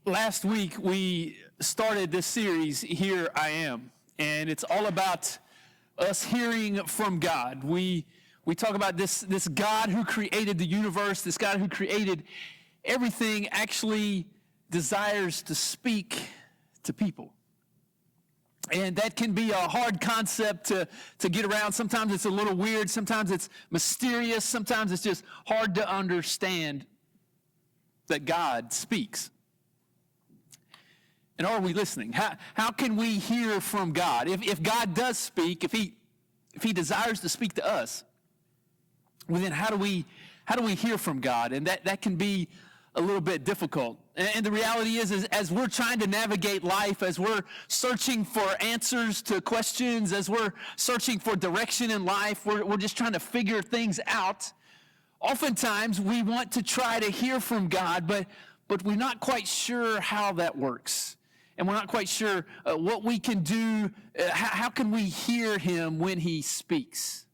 Last week, we started this series, Here I Am, and it's all about us hearing from God. We talk about this God who created the universe, this God who created everything, actually desires to speak to people. And that can be a hard concept to get around. Sometimes it's a little weird. Sometimes it's mysterious. Sometimes it's just hard to understand that God speaks. And are we listening? How can we hear from God? If God does speak, if he desires to speak to us, well then how do we hear from God? And that can be a little bit difficult. And the reality is as we're trying to navigate life, as we're searching for answers to questions, as we're searching for direction in life, we're just trying to figure things out. Oftentimes we want to try to hear from God, but we're not quite sure how that works. And we're not quite sure what we can do. How can we hear him when he speaks?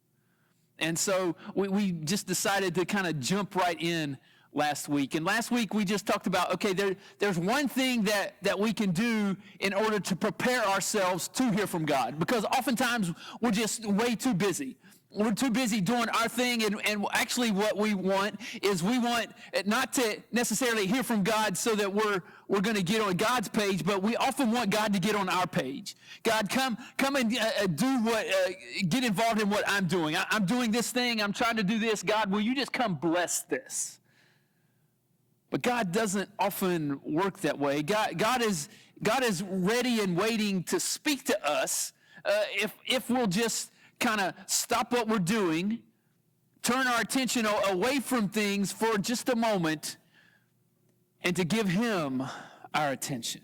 And so we just decided to kind of jump right in last week. And last week we just talked about, okay, there's one thing that we can do in order to prepare ourselves to hear from God. Because oftentimes we're just way too busy. We're too busy doing our thing, and actually what we want is we want not to necessarily hear from God so that we're going to get on God's page, but we often want God to get on our page. God, come and get involved in what I'm doing. I'm doing this thing. I'm trying to do this. God, will you just come bless this? But God doesn't often work that way. God is ready and waiting to speak to us if we'll just kind of stop what we're doing, turn our attention away from things for just a moment, and to give him our attention.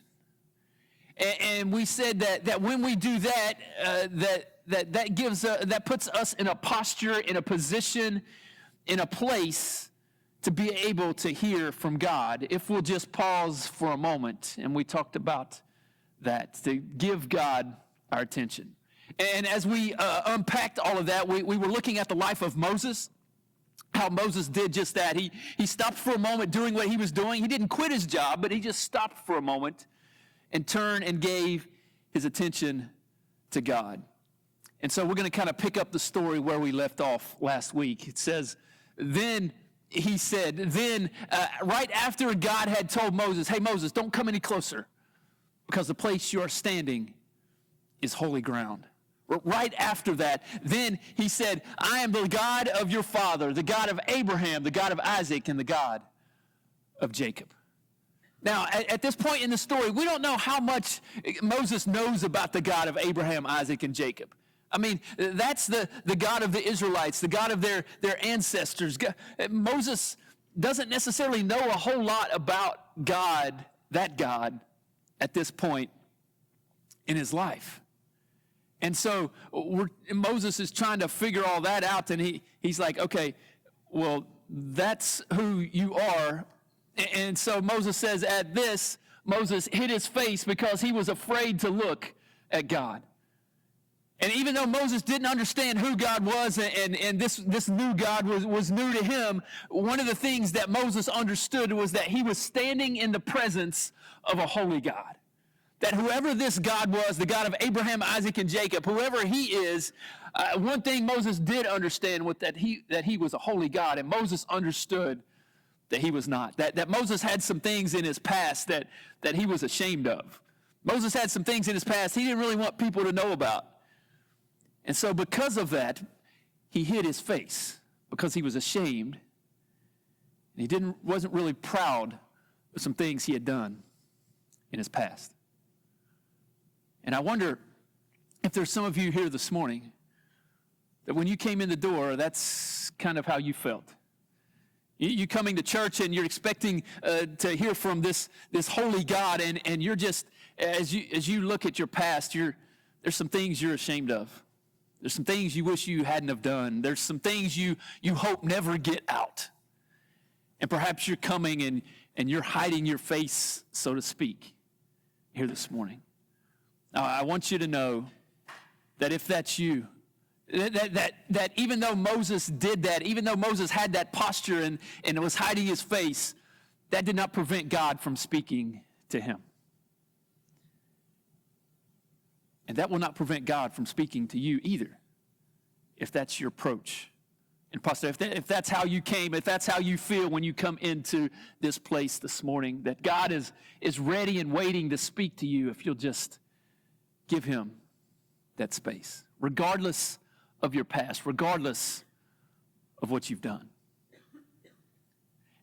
And we said that when we do that, that puts us in a posture, in a position, in a place to be able to hear from God if we'll just pause for a moment. And we talked about that, to give God our attention. And as we unpacked all of that, we were looking at the life of Moses, how Moses did just that. He stopped for a moment doing what he was doing. He didn't quit his job, but he just stopped for a moment and turned and gave his attention to God. And so we're going to kind of pick up the story where we left off last week. It says, then he said, right after God had told Moses, hey, Moses, don't come any closer because the place you are standing is holy ground. Right after that, then he said, I am the God of your father, the God of Abraham, the God of Isaac, and the God of Jacob. Now, at this point in the story, we don't know how much Moses knows about the God of Abraham, Isaac, and Jacob. I mean, that's the God of the Israelites, the God of their ancestors. Moses doesn't necessarily know a whole lot about God, that God, at this point in his life. And so Moses is trying to figure all that out, and he's like, okay, well, that's who you are. And so Moses says, at this, Moses hid his face because he was afraid to look at God. And even though Moses didn't understand who God was and this new God was new to him, one of the things that Moses understood was that he was standing in the presence of a holy God. That whoever this God was, the God of Abraham, Isaac, and Jacob, whoever he is, one thing Moses did understand was that he was a holy God, and Moses understood that he was not. That Moses had some things in his past that he was ashamed of. Moses had some things in his past he didn't really want people to know about. And so because of that, he hid his face because he was ashamed. And he wasn't really proud of some things he had done in his past. And I wonder if there's some of you here this morning that when you came in the door, that's kind of how you felt. You coming to church and you're expecting to hear from this holy God, and you're just, as you look at your past, there's some things you're ashamed of. There's some things you wish you hadn't have done. There's some things you hope never get out. And perhaps you're coming and you're hiding your face, so to speak, here this morning. Now, I want you to know that if that's you, that even though Moses did that, even though Moses had that posture and was hiding his face, that did not prevent God from speaking to him. And that will not prevent God from speaking to you either, if that's your approach. And Pastor, if that's how you came, if that's how you feel when you come into this place this morning, that God is ready and waiting to speak to you if you'll just give him that space, regardless of your past, regardless of what you've done.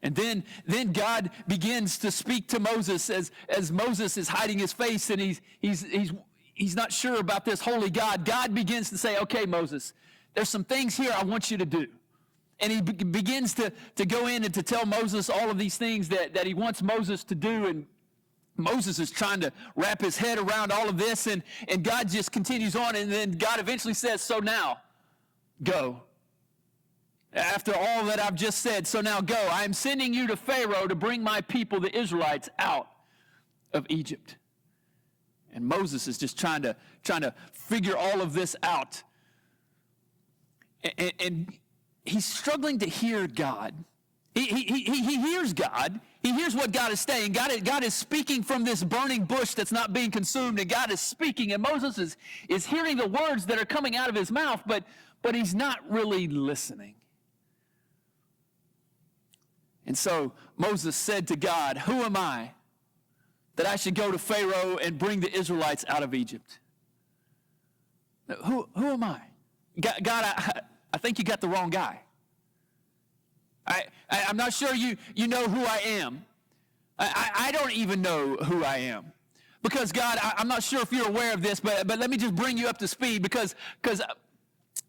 And then God begins to speak to Moses as Moses is hiding his face and he's not sure about this holy God. God begins to say, okay, Moses, there's some things here I want you to do. And he begins to go in and to tell Moses all of these things that he wants Moses to do. And Moses is trying to wrap his head around all of this. And God just continues on. And then God eventually says, so now, go. After all that I've just said, so now go. I am sending you to Pharaoh to bring my people, the Israelites, out of Egypt. And Moses is just trying to figure all of this out. And he's struggling to hear God. He hears God. He hears what God is saying. God is speaking from this burning bush that's not being consumed, and God is speaking, and Moses is hearing the words that are coming out of his mouth, but he's not really listening. And so Moses said to God, who am I that I should go to Pharaoh and bring the Israelites out of Egypt? Who am I? God, I think you got the wrong guy. I'm not sure you know who I am. I don't even know who I am. Because God, I'm not sure if you're aware of this, but let me just bring you up to speed because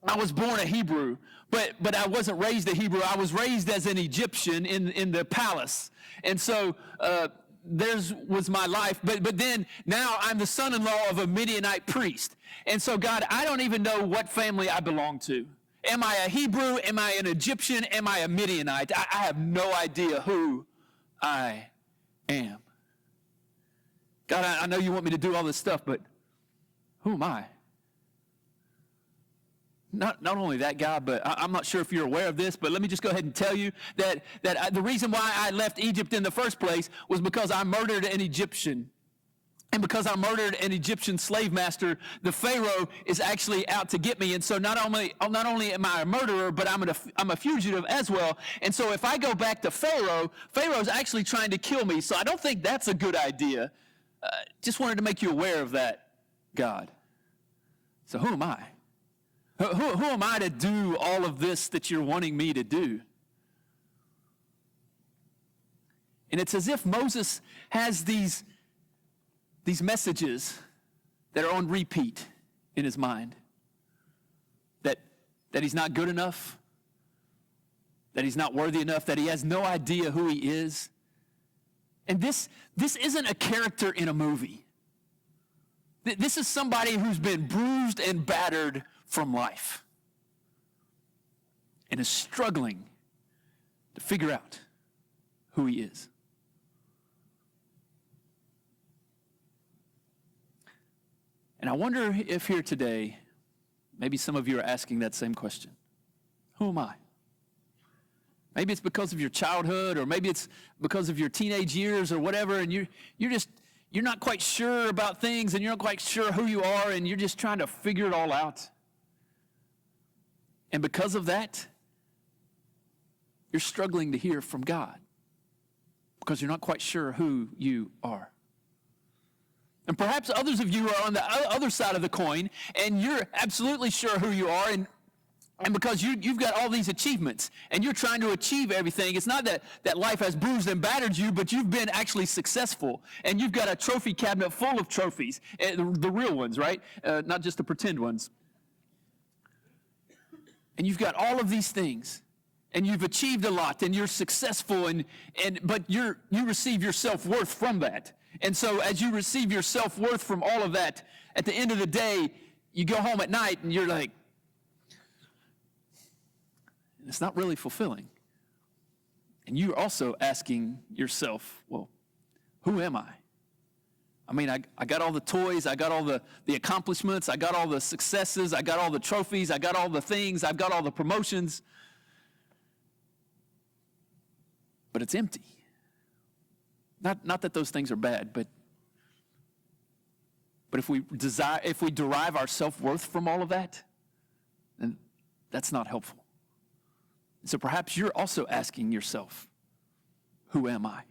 I was born a Hebrew, but I wasn't raised a Hebrew. I was raised as an Egyptian in the palace. And so theirs was my life. But then now I'm the son-in-law of a Midianite priest. And so God, I don't even know what family I belong to. Am I a Hebrew? Am I an Egyptian? Am I a Midianite? I have no idea who I am. God, I know you want me to do all this stuff, but who am I? Not only that, God, but I'm not sure if you're aware of this, but let me just go ahead and tell you that the reason why I left Egypt in the first place was because I murdered an Egyptian. And because I murdered an Egyptian slave master, the Pharaoh is actually out to get me. And so not only am I a murderer, but I'm a fugitive as well. And so if I go back to Pharaoh's actually trying to kill me. So I don't think that's a good idea. Just wanted to make you aware of that, God. So who am I? Who am I to do all of this that you're wanting me to do? And it's as if Moses has these messages that are on repeat in his mind. That he's not good enough, that he's not worthy enough, that he has no idea who he is. And this isn't a character in a movie. This is somebody who's been bruised and battered from life and is struggling to figure out who he is. And I wonder if here today, maybe some of you are asking that same question. Who am I? Maybe it's because of your childhood, or maybe it's because of your teenage years or whatever, and you're not quite sure about things, and you're not quite sure who you are, and you're just trying to figure it all out. And because of that, you're struggling to hear from God because you're not quite sure who you are. And perhaps others of you are on the other side of the coin, and you're absolutely sure who you are, and because you've got all these achievements, and you're trying to achieve everything. It's not that life has bruised and battered you, but you've been actually successful, and you've got a trophy cabinet full of trophies, the real ones, right? Not just the pretend ones. And you've got all of these things, and you've achieved a lot, and you're successful, but you receive your self-worth from that. And so as you receive your self-worth from all of that, at the end of the day, you go home at night and you're like, it's not really fulfilling. And you're also asking yourself, well, who am I? I mean, I got all the toys, I got all the accomplishments, I got all the successes, I got all the trophies, I got all the things, I've got all the promotions. But it's empty. Not that those things are bad, but if we derive our self-worth from all of that, then that's not helpful. So perhaps you're also asking yourself, who am I?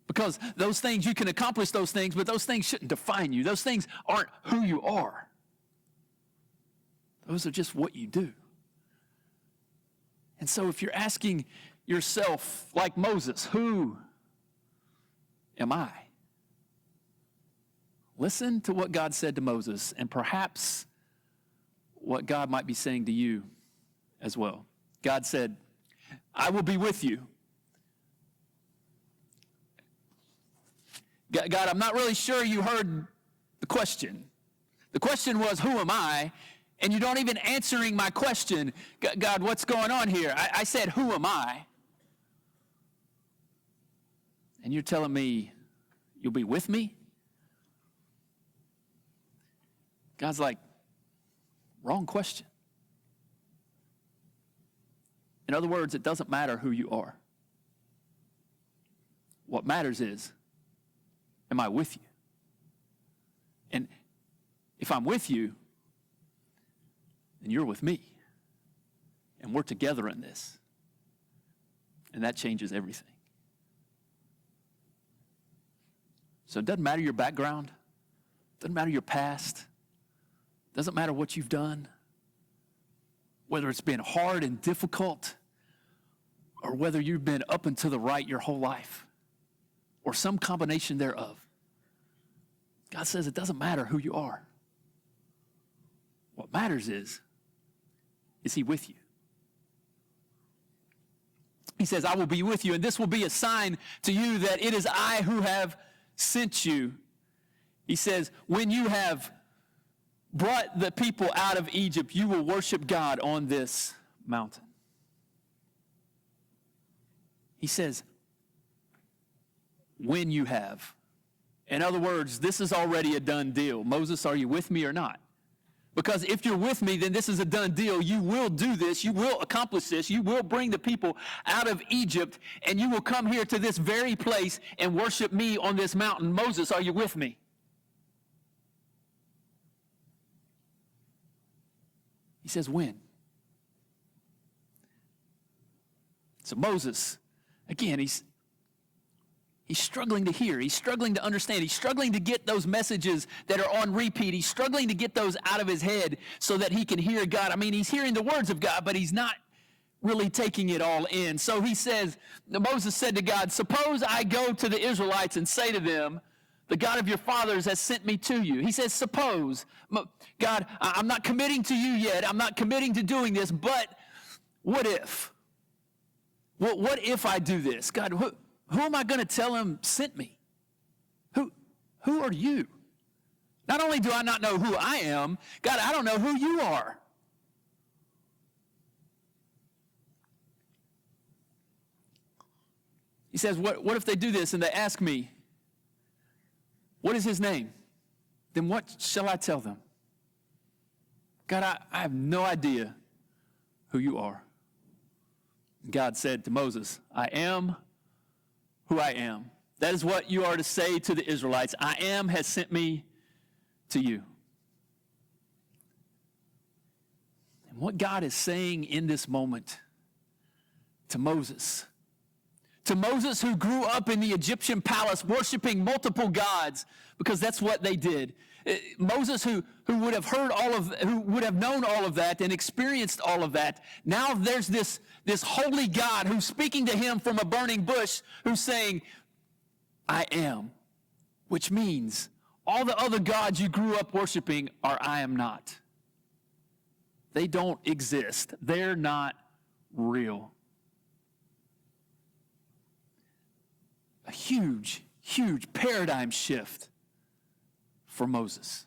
Because those things, you can accomplish those things, but those things shouldn't define you. Those things aren't who you are. Those are just what you do. And so if you're asking yourself, like Moses, who am I? Listen to what God said to Moses, and perhaps what God might be saying to you as well. God said, I will be with you. God, I'm not really sure you heard the question. The question was, who am I? And you don't even answering my question. God, what's going on here? I said, who am I? And you're telling me you'll be with me? God's like, wrong question. In other words, it doesn't matter who you are. What matters is, am I with you? And if I'm with you, then you're with me. And we're together in this. And that changes everything. So it doesn't matter your background. Doesn't matter your past. Doesn't matter what you've done. Whether it's been hard and difficult, or whether you've been up and to the right your whole life, or some combination thereof. God says it doesn't matter who you are. What matters is he with you? He says, I will be with you, and this will be a sign to you that it is I who have sent you. He says, when you have brought the people out of Egypt, you will worship God on this mountain. He says, when you have. In other words, this is already a done deal. Moses, are you with me or not? Because if you're with me, then this is a done deal. You will do this. You will accomplish this. You will bring the people out of Egypt, and you will come here to this very place and worship me on this mountain. Moses, are you with me? He says, when? So Moses, again, he's struggling to hear. He's struggling to understand. He's struggling to get those messages that are on repeat. He's struggling to get those out of his head so that he can hear God. I mean, he's hearing the words of God, but he's not really taking it all in. So he says, Moses said to God, suppose I go to the Israelites and say to them, the God of your fathers has sent me to you. He says, suppose. God, I'm not committing to you yet. I'm not committing to doing this, but what if? What if I do this? God, who am I going to tell him sent me? Who are you? Not only do I not know who I am, God, I don't know who you are. He says, what if they do this and they ask me, what is his name? Then what shall I tell them? God, I have no idea who you are. God said to Moses, I am who I am. That is what you are to say to the Israelites. I am has sent me to you. And what God is saying in this moment to Moses who grew up in the Egyptian palace worshiping multiple gods, because that's what they did. Moses who would have heard who would have known all of that and experienced all of that. Now there's this holy God who's speaking to him from a burning bush, who's saying, I am, which means all the other gods you grew up worshiping are I am not. They don't exist. They're not real. A huge, huge paradigm shift for Moses.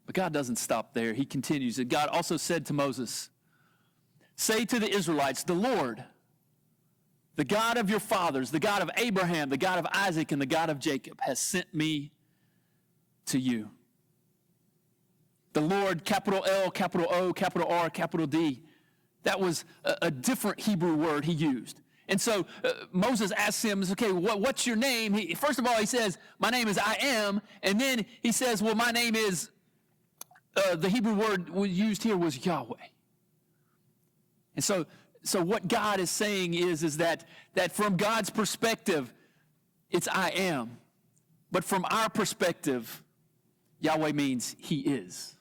But God doesn't stop there. He continues. And God also said to Moses, say to the Israelites, the Lord, the God of your fathers, the God of Abraham, the God of Isaac, and the God of Jacob has sent me to you. The Lord, capital L, capital O, capital R, capital D. That was a different Hebrew word he used. And so Moses asks him, okay, what's your name? First of all, he says, my name is I am. And then he says, well, my name is, the Hebrew word used here was Yahweh. And so what God is saying is that from God's perspective, it's I am. But from our perspective, Yahweh means he is.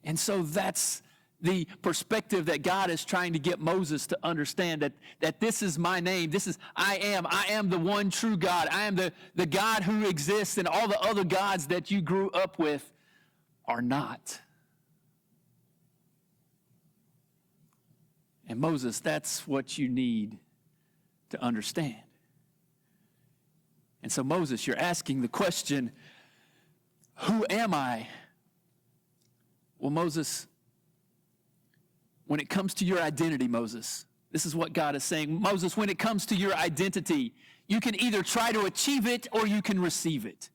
And so that's the perspective that God is trying to get Moses to understand, that this is my name. This is I am the one true God. I am the God who exists, and all the other gods that you grew up with are not. And Moses, that's what you need to understand. And so Moses, you're asking the question, who am I? Well, Moses, when it comes to your identity, Moses, this is what God is saying. Moses, when it comes to your identity, you can either try to achieve it or you can receive it.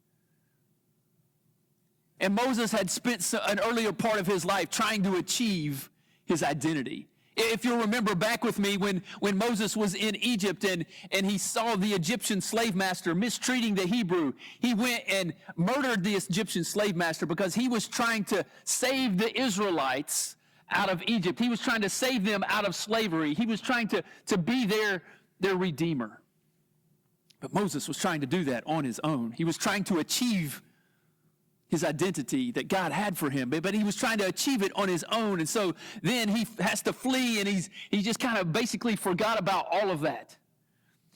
And Moses had spent an earlier part of his life trying to achieve his identity. If you'll remember back with me when Moses was in Egypt and he saw the Egyptian slave master mistreating the Hebrew, he went and murdered the Egyptian slave master because he was trying to save the Israelites out of Egypt. He was trying to save them out of slavery. He was trying to be their redeemer. But Moses was trying to do that on his own. He was trying to achieve his identity that God had for him, but he was trying to achieve it on his own. And so then he has to flee, and he just kind of basically forgot about all of that.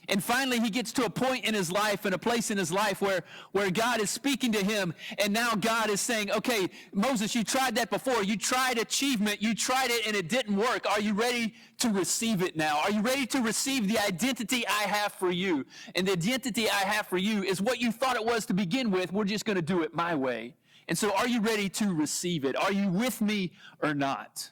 And finally, he gets to a point in his life and a place in his life where God is speaking to him, and now God is saying, okay, Moses, you tried that before. You tried achievement. You tried it, and it didn't work. Are you ready to receive it now? Are you ready to receive the identity I have for you? And the identity I have for you is what you thought it was to begin with. We're just going to do it my way. And so are you ready to receive it? Are you with me or not?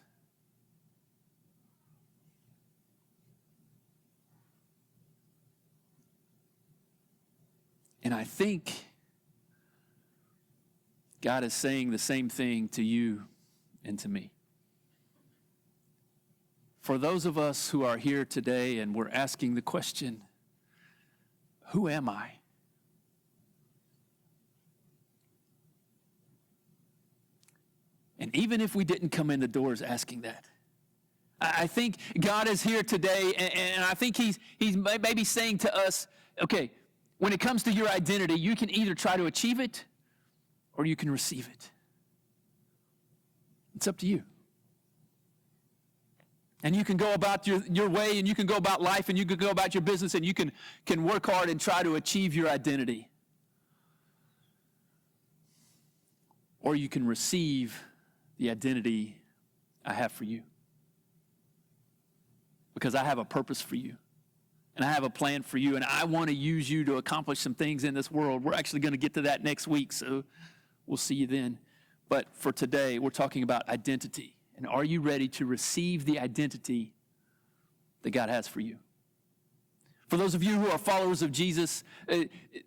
And I think God is saying the same thing to you and to me. For those of us who are here today and we're asking the question, who am I? And even if we didn't come in the doors asking that, I think God is here today, and I think he's maybe saying to us, okay, when it comes to your identity, you can either try to achieve it or you can receive it. It's up to you. And you can go about your way, and you can go about life, and you can go about your business, and you can work hard and try to achieve your identity. Or you can receive the identity I have for you. Because I have a purpose for you. And I have a plan for you, and I want to use you to accomplish some things in this world. We're actually going to get to that next week, so we'll see you then. But for today, we're talking about identity. And are you ready to receive the identity that God has for you? For those of you who are followers of Jesus,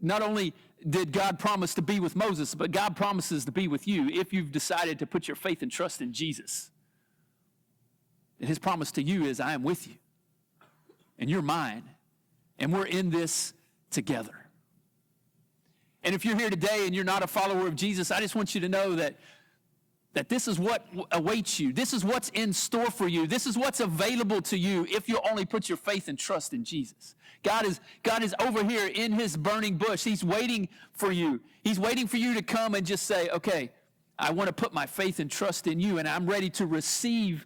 not only did God promise to be with Moses, but God promises to be with you if you've decided to put your faith and trust in Jesus. And his promise to you is, I am with you, and you're mine, and we're in this together. And if you're here today and you're not a follower of Jesus, I just want you to know that this is what awaits you. This is what's in store for you. This is what's available to you if you only put your faith and trust in Jesus. God is over here in his burning bush. He's waiting for you. He's waiting for you to come and just say, okay, I want to put my faith and trust in you, and I'm ready to receive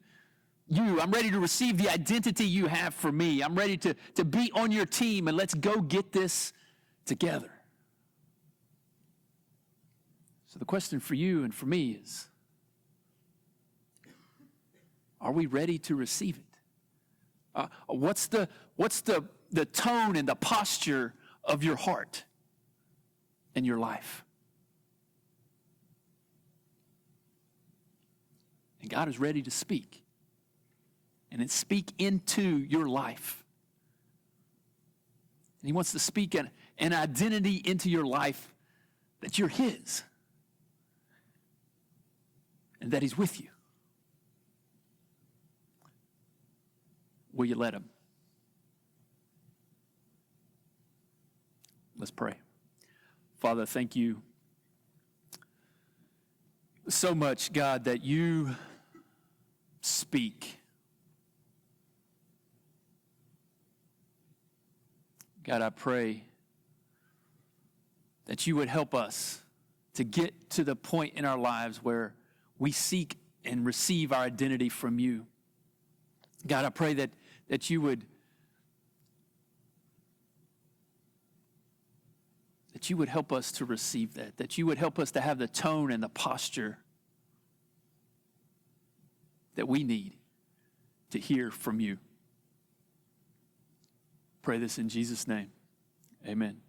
you. I'm ready to receive the identity you have for me. I'm ready to be on your team, and let's go get this together. So the question for you and for me is, are we ready to receive it? What's the tone and the posture of your heart and your life? And God is ready to speak. And then speak into your life. And he wants to speak an identity into your life that you're his. And that he's with you. Will you let him? Let's pray. Father, thank you so much, God, that you speak. God, I pray that you would help us to get to the point in our lives where we seek and receive our identity from you. God, I pray that you would help us to receive that you would help us to have the tone and the posture that we need to hear from you. Pray this in Jesus' name. Amen.